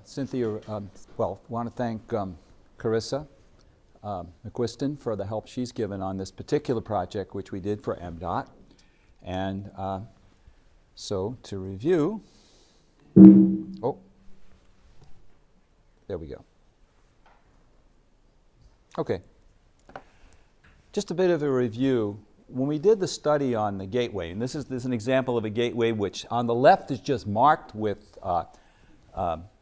Cynthia, want to thank Carissa McQuiston for the help she's given on this particular project, which we did for MDOT. And so to review, oh, there we go. Okay. Just a bit of a review. When we did the study on the gateway, and this is an example of a gateway which on the left is just marked with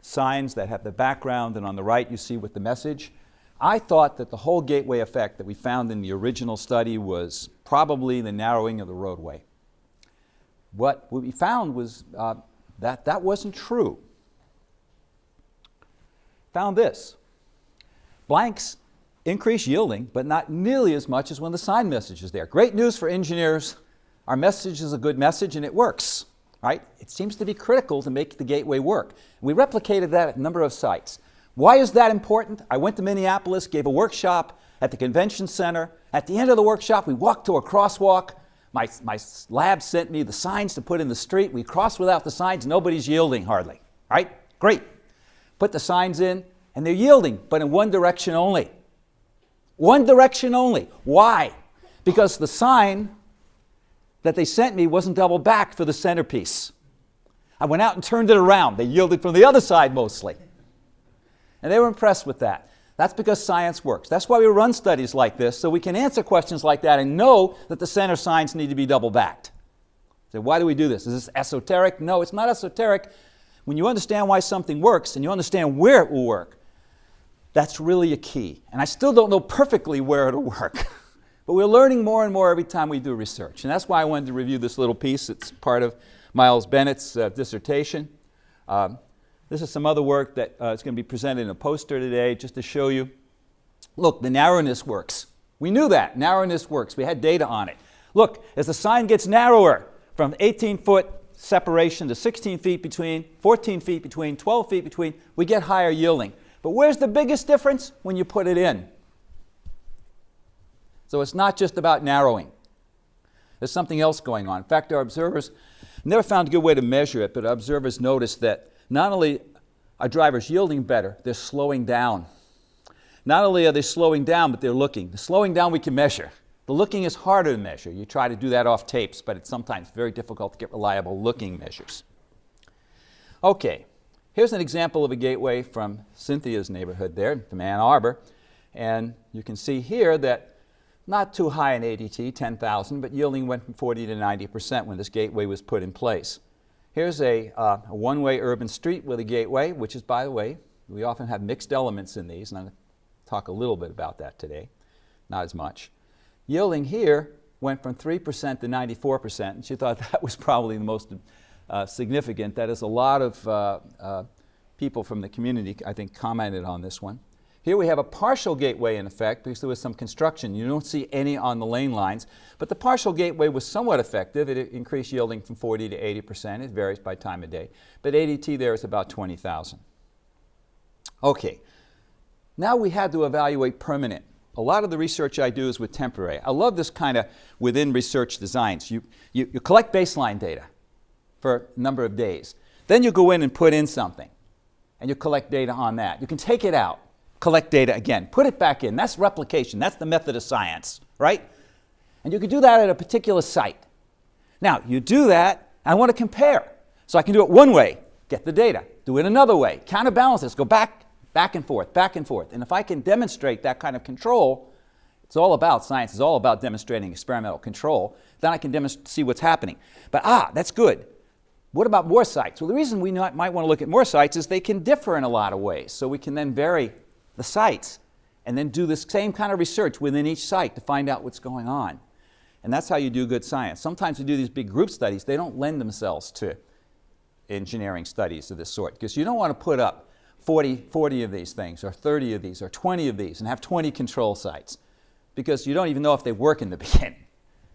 signs that have the background, and on the right you see with the message. I thought that the whole gateway effect that we found in the original study was probably the narrowing of the roadway. What we found was that wasn't true. Found this. Blanks increase yielding, but not nearly as much as when the sign message is there. Great news for engineers. Our message is a good message and it works, right? It seems to be critical to make the gateway work. We replicated that at a number of sites. Why is that important? I went to Minneapolis, gave a workshop at the convention center. At the end of the workshop, we walked to a crosswalk. My lab sent me the signs to put in the street. We crossed without the signs. Nobody's yielding hardly, right? Great. Put the signs in, and they're yielding, but in one direction only. One direction only. Why? Because the sign that they sent me wasn't double backed for the centerpiece. I went out and turned it around. They yielded from the other side mostly. And they were impressed with that. That's because science works. That's why we run studies like this, so we can answer questions like that and know that the center signs need to be double backed. So why do we do this? Is this esoteric? No, it's not esoteric. When you understand why something works and you understand where it will work, that's really a key. And I still don't know perfectly where it'll work. But we're learning more and more every time we do research. And that's why I wanted to review this little piece. It's part of Miles Bennett's dissertation. This is some other work that is going to be presented in a poster today just to show you. Look, the narrowness works. We knew that. Narrowness works. We had data on it. Look, as the sign gets narrower from 18-foot separation to 16 feet between, 14 feet between, 12 feet between, we get higher yielding. But where's the biggest difference? When you put it in. So it's not just about narrowing. There's something else going on. In fact, our observers never found a good way to measure it, but our observers noticed that not only are drivers yielding better, they're slowing down. Not only are they slowing down, but they're looking. The slowing down we can measure. The looking is harder to measure. You try to do that off tapes, but it's sometimes very difficult to get reliable looking measures. Okay. Here's an example of a gateway from Cynthia's neighborhood there, from Ann Arbor. And you can see here that not too high in ADT, 10,000, but yielding went from 40 to 90% when this gateway was put in place. Here's a one-way urban street with a gateway, which is, by the way, we often have mixed elements in these, and I'm going to talk a little bit about that today, not as much. Yielding here went from 3% to 94%, and she thought that was probably the most significant. That is, a lot of people from the community, I think, commented on this one. Here we have a partial gateway in effect because there was some construction. You don't see any on the lane lines, but the partial gateway was somewhat effective. It increased yielding from 40 to 80%. It varies by time of day. But ADT there is about 20,000. Okay, now we had to evaluate permanent. A lot of the research I do is with temporary. I love this kind of within research designs. You collect baseline data for a number of days. Then you go in and put in something, and you collect data on that. You can take it out, collect data again, put it back in. That's replication. That's the method of science, right? And you can do that at a particular site. Now, you do that, I want to compare. So I can do it one way, get the data. Do it another way, counterbalance this, go back and forth, back and forth. And if I can demonstrate that kind of control, it's all about science, it's all about demonstrating experimental control, then I can see what's happening. But that's good. What about more sites? Well, the reason we might want to look at more sites is they can differ in a lot of ways. So we can then vary the sites and then do the same kind of research within each site to find out what's going on. And that's how you do good science. Sometimes we do these big group studies. They don't lend themselves to engineering studies of this sort because you don't want to put up 40 of these things or 30 of these or 20 of these and have 20 control sites because you don't even know if they work in the beginning.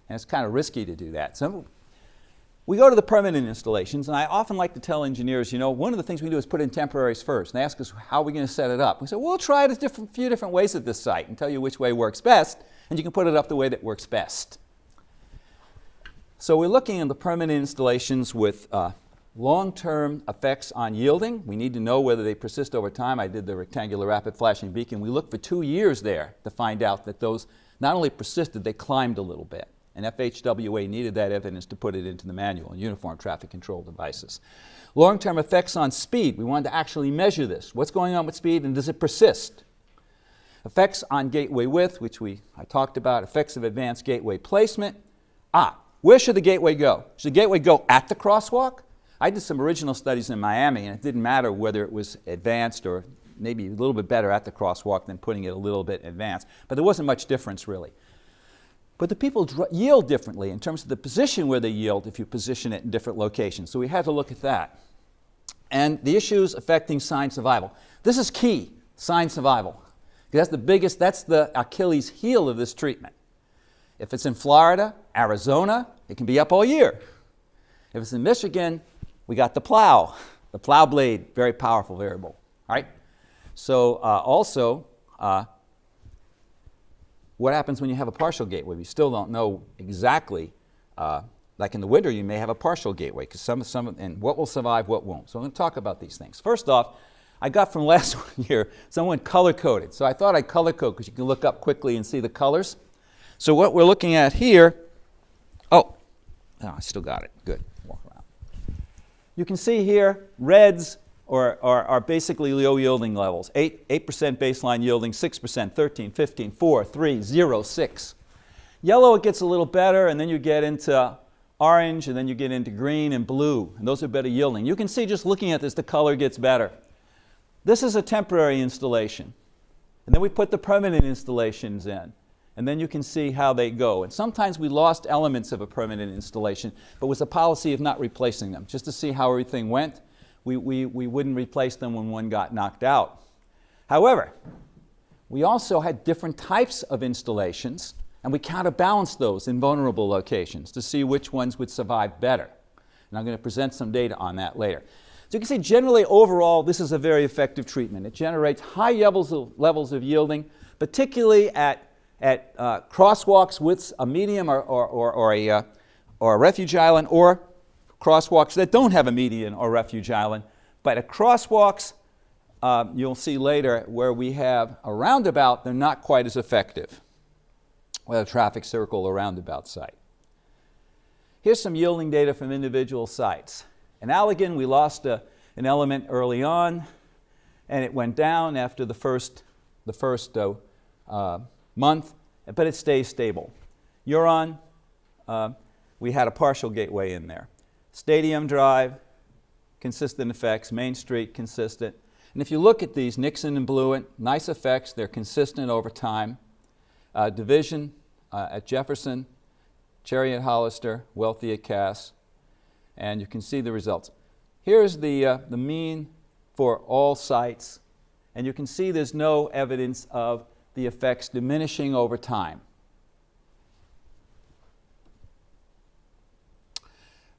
And it's kind of risky to do that. So we go to the permanent installations, and I often like to tell engineers, you know, one of the things we do is put in temporaries first. And they ask us, how are we going to set it up? We say, well, we'll try it a few different ways at this site and tell you which way works best, and you can put it up the way that works best. So we're looking at the permanent installations with long-term effects on yielding. We need to know whether they persist over time. I did the rectangular rapid flashing beacon. We looked for 2 years there to find out that those not only persisted, they climbed a little bit. And FHWA needed that evidence to put it into the manual in uniform traffic control devices. Long-term effects on speed. We wanted to actually measure this. What's going on with speed and does it persist? Effects on gateway width, which I talked about. Effects of advanced gateway placement. Where should the gateway go? Should the gateway go at the crosswalk? I did some original studies in Miami, and it didn't matter whether it was advanced or maybe a little bit better at the crosswalk than putting it a little bit advanced. But there wasn't much difference, really. But the people yield differently in terms of the position where they yield if you position it in different locations. So we had to look at that. And the issues affecting sign survival. This is key, sign survival. That's the biggest, that's the Achilles heel of this treatment. If it's in Florida, Arizona, it can be up all year. If it's in Michigan, we got the plow. The plow blade, very powerful variable. All right? So also, what happens when you have a partial gateway? We still don't know exactly. Like in the winter, you may have a partial gateway, because and what will survive, what won't. So I'm going to talk about these things. First off, I got from last year, someone color-coded. So I thought I'd color-code, because you can look up quickly and see the colors. So what we're looking at here, I still got it. Good. Walk around. You can see here, reds are basically low yielding levels. 8% baseline yielding, 6%, 13, 15, 4, 3, 0, 6. Yellow, it gets a little better, and then you get into orange, and then you get into green and blue, and those are better yielding. You can see just looking at this, the color gets better. This is a temporary installation. And then we put the permanent installations in. And then you can see how they go. And sometimes we lost elements of a permanent installation, but it was a policy of not replacing them. Just to see how everything went, we wouldn't replace them when one got knocked out. However, we also had different types of installations, and we counterbalanced those in vulnerable locations to see which ones would survive better. And I'm going to present some data on that later. So you can see generally overall this is a very effective treatment. It generates high levels of yielding, particularly at crosswalks with a medium or a refuge island, or crosswalks that don't have a median or refuge island. But at crosswalks, you'll see later where we have a roundabout, they're not quite as effective with a traffic circle or roundabout site. Here's some yielding data from individual sites. In Allegan, we lost an element early on, and it went down after the first month, but it stays stable. Huron, we had a partial gateway in there. Stadium Drive, consistent effects. Main Street, consistent. And if you look at these, Nixon and Blewett, nice effects. They're consistent over time. Division at Jefferson, Cherry at Hollister, Wealthy at Cass, and you can see the results. Here's the mean for all sites, and you can see there's no evidence of the effects diminishing over time.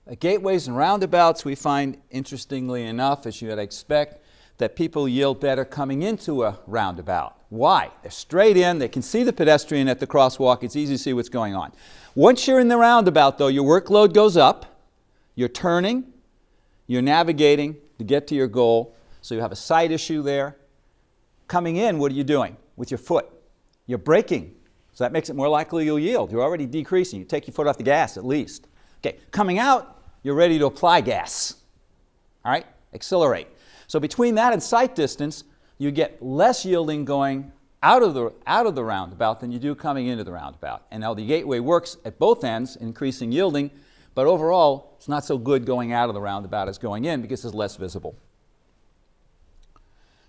At gateways and roundabouts, we find, interestingly enough, as you would expect, that people yield better coming into a roundabout. Why? They're straight in, they can see the pedestrian at the crosswalk, it's easy to see what's going on. Once you're in the roundabout, though, your workload goes up, you're turning, you're navigating to get to your goal, so you have a sight issue there. Coming in, what are you doing? With your foot. You're braking, so that makes it more likely you'll yield. You're already decreasing. You take your foot off the gas at least. Okay, coming out, you're ready to apply gas. All right, accelerate. So between that and sight distance, you get less yielding going out of the roundabout than you do coming into the roundabout. And now the gateway works at both ends, increasing yielding, but overall, it's not so good going out of the roundabout as going in because it's less visible.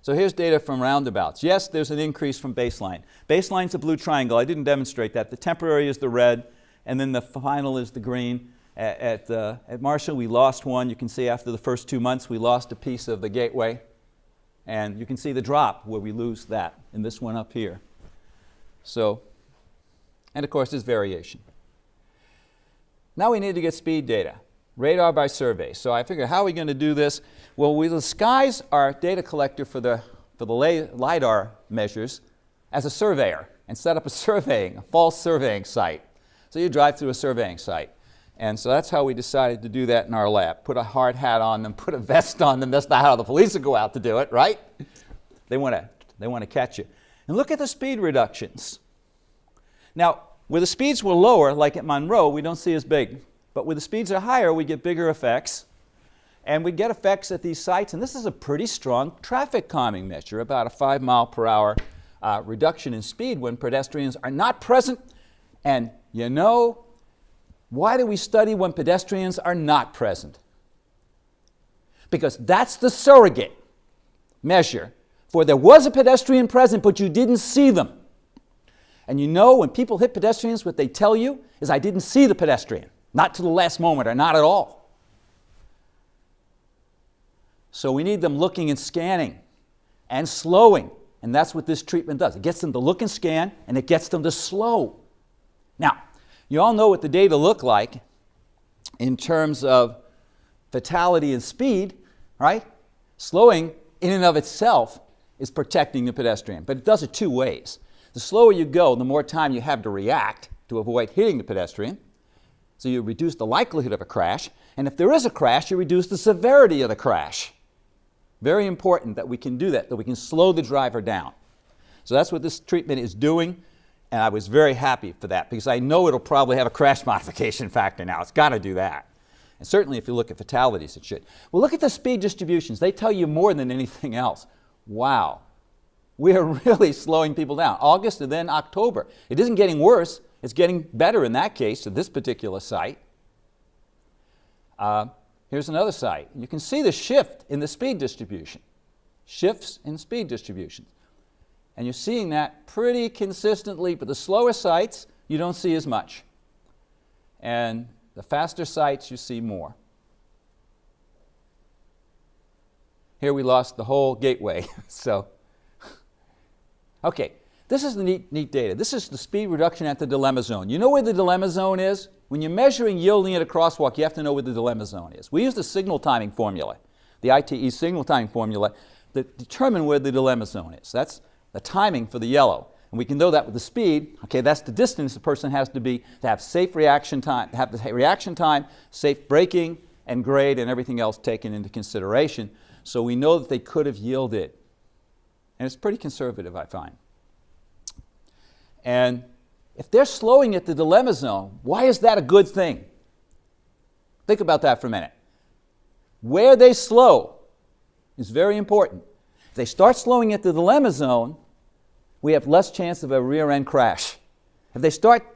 So here's data from roundabouts. Yes, there's an increase from baseline. Baseline's a blue triangle. I didn't demonstrate that. The temporary is the red, and then the final is the green. At Marshall, we lost one. You can see after the first 2 months, we lost a piece of the gateway. And you can see the drop where we lose that, and this one up here. So, and of course, there's variation. Now we need to get speed data. Radar by survey. So I figured, how are we going to do this? Well, we disguise our data collector for the LiDAR measures as a surveyor and set up a false surveying site. So you drive through a surveying site. And so that's how we decided to do that in our lab. Put a hard hat on them, put a vest on them. That's not how the police would go out to do it, right? They want to catch you. And look at the speed reductions. Now, where the speeds were lower, like at Monroe, we don't see as big. But where the speeds are higher, we get bigger effects. And we get effects at these sites. And this is a pretty strong traffic calming measure, about a 5 mile per hour reduction in speed when pedestrians are not present. And you know, why do we study when pedestrians are not present? Because that's the surrogate measure for there was a pedestrian present, but you didn't see them. And you know, when people hit pedestrians, what they tell you is, I didn't see the pedestrian, not to the last moment or not at all. So we need them looking and scanning and slowing. And that's what this treatment does. It gets them to look and scan, and it gets them to slow. Now, you all know what the data look like in terms of fatality and speed, right? Slowing in and of itself is protecting the pedestrian, but it does it two ways. The slower you go, the more time you have to react to avoid hitting the pedestrian. So you reduce the likelihood of a crash, and if there is a crash, you reduce the severity of the crash. Very important that we can do that we can slow the driver down. So that's what this treatment is doing. And I was very happy for that because I know it'll probably have a crash modification factor now. It's got to do that. And certainly if you look at fatalities, it should. Well, look at the speed distributions. They tell you more than anything else. Wow. We are really slowing people down. August and then October. It isn't getting worse. It's getting better in that case at this particular site. Here's another site. You can see the shift in the speed distribution. Shifts in speed distribution. And you're seeing that pretty consistently, but the slower sites, you don't see as much. And the faster sites, you see more. Here we lost the whole gateway. So, okay, this is the neat data. This is the speed reduction at the dilemma zone. You know where the dilemma zone is? When you're measuring yielding at a crosswalk, you have to know where the dilemma zone is. We use the signal timing formula, the ITE signal timing formula, that determine where the dilemma zone is. That's the timing for the yellow. And we can know that with the speed. Okay, that's the distance the person has to be to have safe reaction time, to have the reaction time, safe braking, and grade, and everything else taken into consideration. So we know that they could have yielded. And it's pretty conservative, I find. And if they're slowing at the dilemma zone, why is that a good thing? Think about that for a minute. Where they slow is very important. If they start slowing at the dilemma zone, we have less chance of a rear-end crash. If they start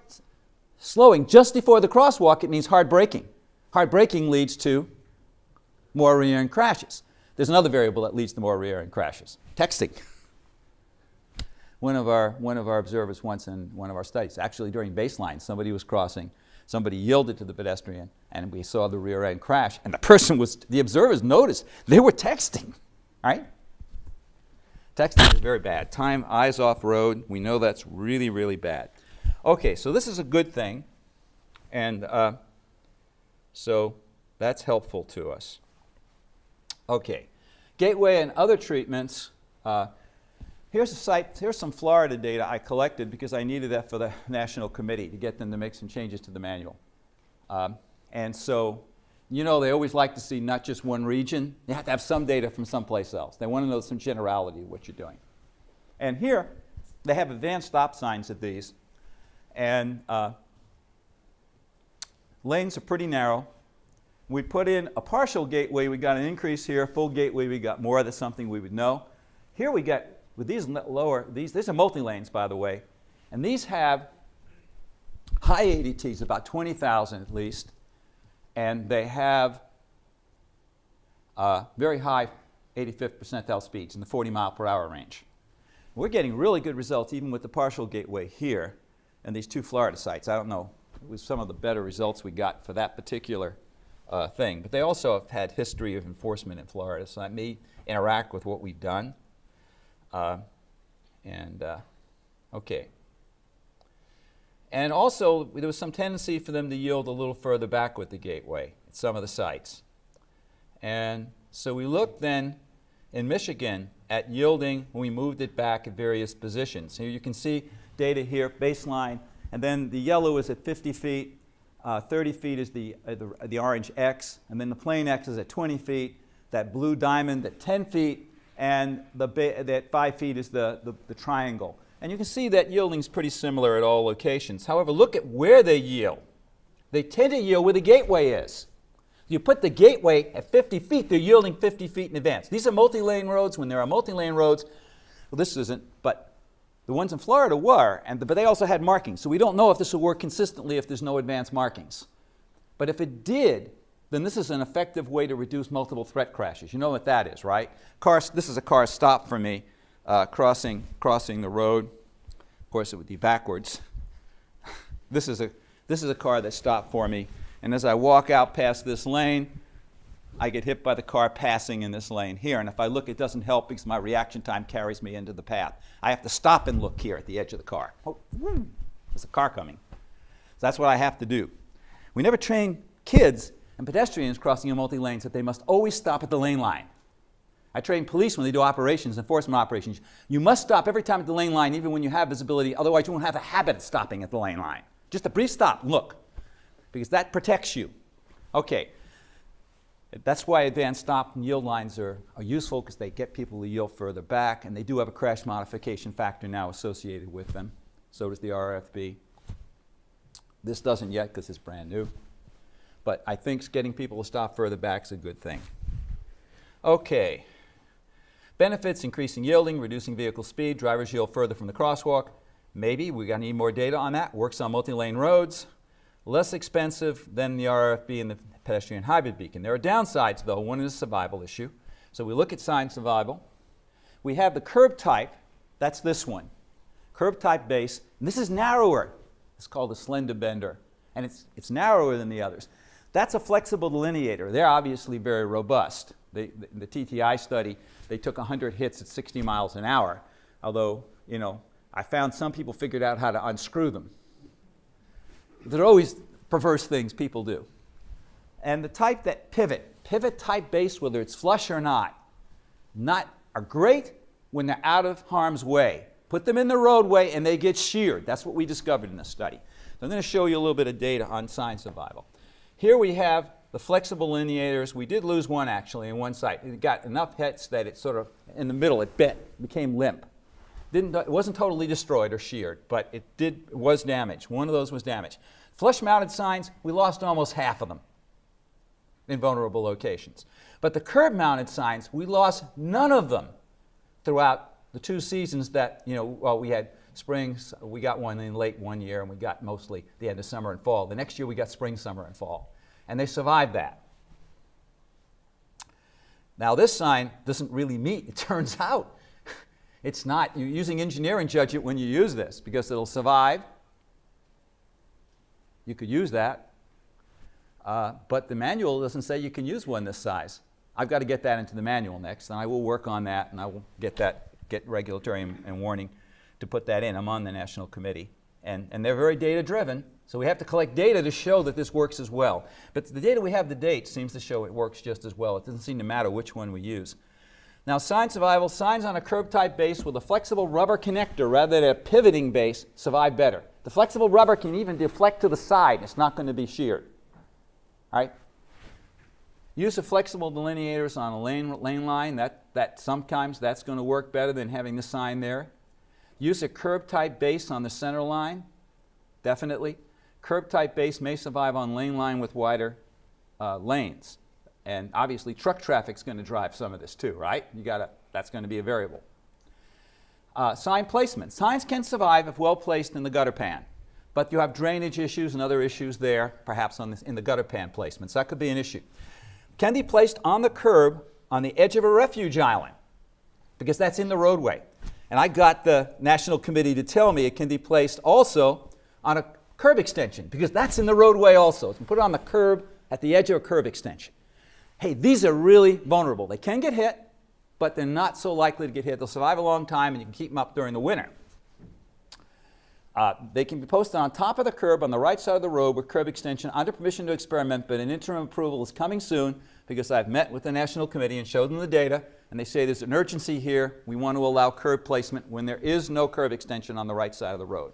slowing just before the crosswalk, it means hard braking. Hard braking leads to more rear-end crashes. There's another variable that leads to more rear-end crashes. Texting. One of our observers once in one of our studies, actually during baseline, somebody was crossing, somebody yielded to the pedestrian, and we saw the rear-end crash, and the observers noticed they were texting, right? Texting is very bad. Time, eyes off road, we know that's really, really bad. Okay, so this is a good thing, and so that's helpful to us. Okay, gateway and other treatments. Here's a site, here's some Florida data I collected because I needed that for the National Committee to get them to make some changes to the manual. And so, you know, they always like to see not just one region. You have to have some data from someplace else. They want to know some generality of what you're doing. And here, they have advanced stop signs at these. And lanes are pretty narrow. We put in a partial gateway, we got an increase here. Full gateway, we got more. That's something we would know. Here we get, with these lower, these are multi-lanes, by the way. And these have high ADTs, about 20,000 at least. And they have very high 85th percentile speeds in the 40 mile per hour range. We're getting really good results even with the partial gateway here and these two Florida sites. I don't know, it was some of the better results we got for that particular thing. But they also have had history of enforcement in Florida, so that may interact with what we've done. Okay. And also, there was some tendency for them to yield a little further back with the gateway at some of the sites. And so we looked then in Michigan at yielding when we moved it back at various positions. Here you can see data here, baseline, and then the yellow is at 50 feet, 30 feet is the orange X, and then the plain X is at 20 feet, that blue diamond at 10 feet, and that 5 feet is the triangle. And you can see that yielding is pretty similar at all locations. However, look at where they yield. They tend to yield where the gateway is. You put the gateway at 50 feet, they're yielding 50 feet in advance. These are multi-lane roads. When there are multi-lane roads, well, this isn't, but the ones in Florida were, but they also had markings. So we don't know if this will work consistently if there's no advance markings. But if it did, then this is an effective way to reduce multiple threat crashes. You know what that is, right? This is a car stop for me, crossing the road. Of course, it would be backwards. This is a car that stopped for me. And as I walk out past this lane, I get hit by the car passing in this lane here. And if I look, it doesn't help because my reaction time carries me into the path. I have to stop and look here at the edge of the car. Oh, there's a car coming. So that's what I have to do. We never train kids and pedestrians crossing in multi-lanes that they must always stop at the lane line. I train police when they do operations, enforcement operations. You must stop every time at the lane line, even when you have visibility. Otherwise, you won't have a habit of stopping at the lane line. Just a brief stop, look, because that protects you. Okay, that's why advanced stop and yield lines are useful, because they get people to yield further back, and they do have a crash modification factor now associated with them. So does the RFB. This doesn't yet because it's brand new. But I think getting people to stop further back is a good thing. Okay. Benefits: increasing yielding, reducing vehicle speed, drivers yield further from the crosswalk. Maybe we're going to need more data on that. Works on multi-lane roads. Less expensive than the RFB and the pedestrian hybrid beacon. There are downsides, though. One is a survival issue. So we look at sign survival. We have the curb type. That's this one. Curb type base. And this is narrower. It's called a slender bender. And it's narrower than the others. That's a flexible delineator. They're obviously very robust. The TTI study, they took 100 hits at 60 miles an hour. Although, you know, I found some people figured out how to unscrew them. There are always perverse things people do. And the type that pivot type base, whether it's flush or not, are great when they're out of harm's way. Put them in the roadway and they get sheared. That's what we discovered in this study. So I'm going to show you a little bit of data on sign survival. Here we have the flexible lineators. We did lose one actually in one site. It got enough hits that it sort of, in the middle, it bent, became limp. It wasn't totally destroyed or sheared, but it was damaged. One of those was damaged. Flush-mounted signs, we lost almost half of them in vulnerable locations. But the curb-mounted signs, we lost none of them throughout the 2 seasons that, you know, well, we had spring, we got one in late one year, and we got mostly the end of summer and fall. The next year we got spring, summer, and fall. And they survived that. Now this sign doesn't really meet, it turns out. It's not. You're using engineering judgment when you use this because it'll survive. You could use that. But the manual doesn't say you can use one this size. I've got to get that into the manual next, and I will work on that, and I will get regulatory and warning to put that in. I'm on the national committee. And they're very data-driven, so we have to collect data to show that this works as well. But the data we have to date seems to show it works just as well. It doesn't seem to matter which one we use. Now, sign survival, signs on a curb-type base with a flexible rubber connector rather than a pivoting base survive better. The flexible rubber can even deflect to the side. It's not going to be sheared. All right? Use of flexible delineators on a lane line, sometimes that's going to work better than having the sign there. Use a curb-type base on the center line, definitely. Curb-type base may survive on lane line with wider lanes. And obviously, truck traffic's going to drive some of this too, right? That's going to be a variable. Sign placement. Signs can survive if well placed in the gutter pan, but you have drainage issues and other issues there, perhaps in the gutter pan placements. That could be an issue. Can be placed on the curb on the edge of a refuge island, because that's in the roadway. And I got the National Committee to tell me it can be placed also on a curb extension, because that's in the roadway also. You can put it on the curb at the edge of a curb extension. Hey, these are really vulnerable. They can get hit, but they're not so likely to get hit. They'll survive a long time, and you can keep them up during the winter. They can be posted on top of the curb on the right side of the road with curb extension under permission to experiment, but an interim approval is coming soon because I've met with the National Committee and showed them the data, and they say there's an urgency here. We want to allow curb placement when there is no curb extension on the right side of the road.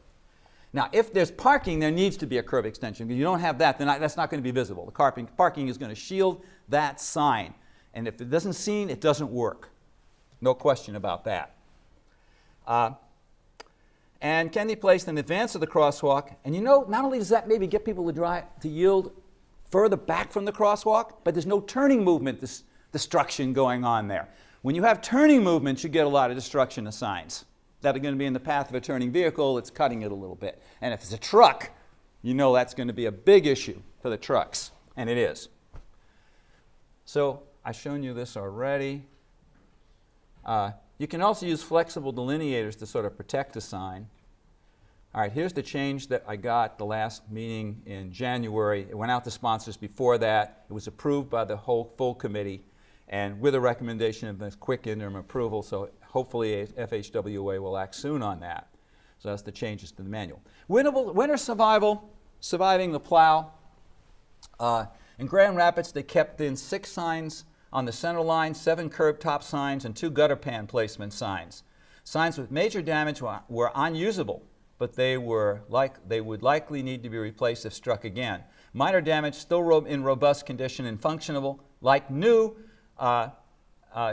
Now, if there's parking, there needs to be a curb extension. If you don't have that, then that's not going to be visible. The parking is going to shield that sign. And if it doesn't seen, it doesn't work. No question about that. And can be placed in advance of the crosswalk. And you know, not only does that maybe get people to yield further back from the crosswalk, but there's no turning movement destruction going on there. When you have turning movements, you get a lot of destruction of signs that are going to be in the path of a turning vehicle. It's cutting it a little bit. And if it's a truck, you know that's going to be a big issue for the trucks, and it is. So I've shown you this already. You can also use flexible delineators to sort of protect the sign. All right, here's the change that I got the last meeting in January. It went out to sponsors before that. It was approved by the whole full committee, and with a recommendation of this quick interim approval, so hopefully FHWA will act soon on that. So that's the changes to the manual. Winter surviving the plow. In Grand Rapids, they kept in 6 signs on the center line, 7 curb top signs, and 2 gutter pan placement signs. Signs with major damage were unusable, but they would likely need to be replaced if struck again. Minor damage still in robust condition and functional, like new,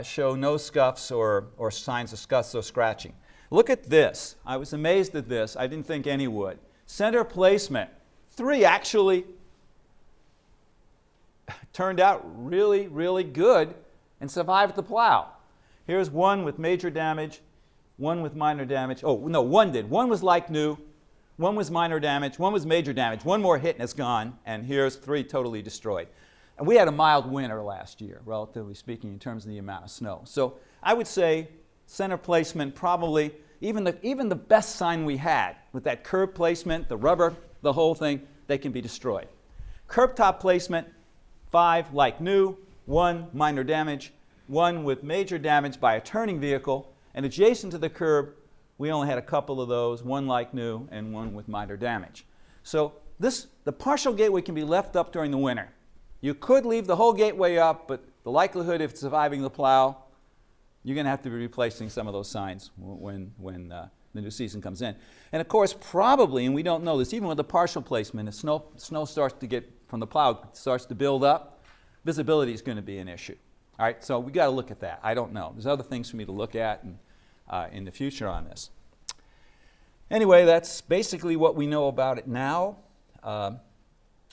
show no scuffs or signs of scuffs or scratching. Look at this. I was amazed at this. I didn't think any would. Center placement. 3 actually turned out really, really good and survived the plow. Here's one with major damage, one with minor damage. Oh, no, one did. One was like new, one was minor damage, one was major damage. One more hit and it's gone, and here's 3 totally destroyed. And we had a mild winter last year, relatively speaking, in terms of the amount of snow. So I would say center placement probably, even the best sign we had, with that curb placement, the rubber, the whole thing, they can be destroyed. Curb top placement, 5 like new, 1 minor damage, 1 with major damage by a turning vehicle, and adjacent to the curb, we only had a couple of those, 1 like new and 1 with minor damage. So the partial gateway can be left up during the winter. You could leave the whole gateway up, but the likelihood of surviving the plow, you're going to have to be replacing some of those signs when the new season comes in. And of course, probably, and we don't know this, even with the partial placement, if snow starts to get from the plow, starts to build up, visibility is going to be an issue. All right, so we got to look at that. I don't know. There's other things for me to look at in the future on this. Anyway, that's basically what we know about it now.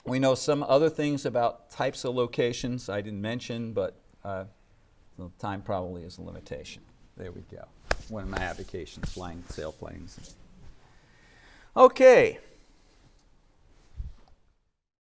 We know some other things about types of locations I didn't mention, but the time probably is a limitation. There we go. One of my avocations, flying sailplanes. Okay.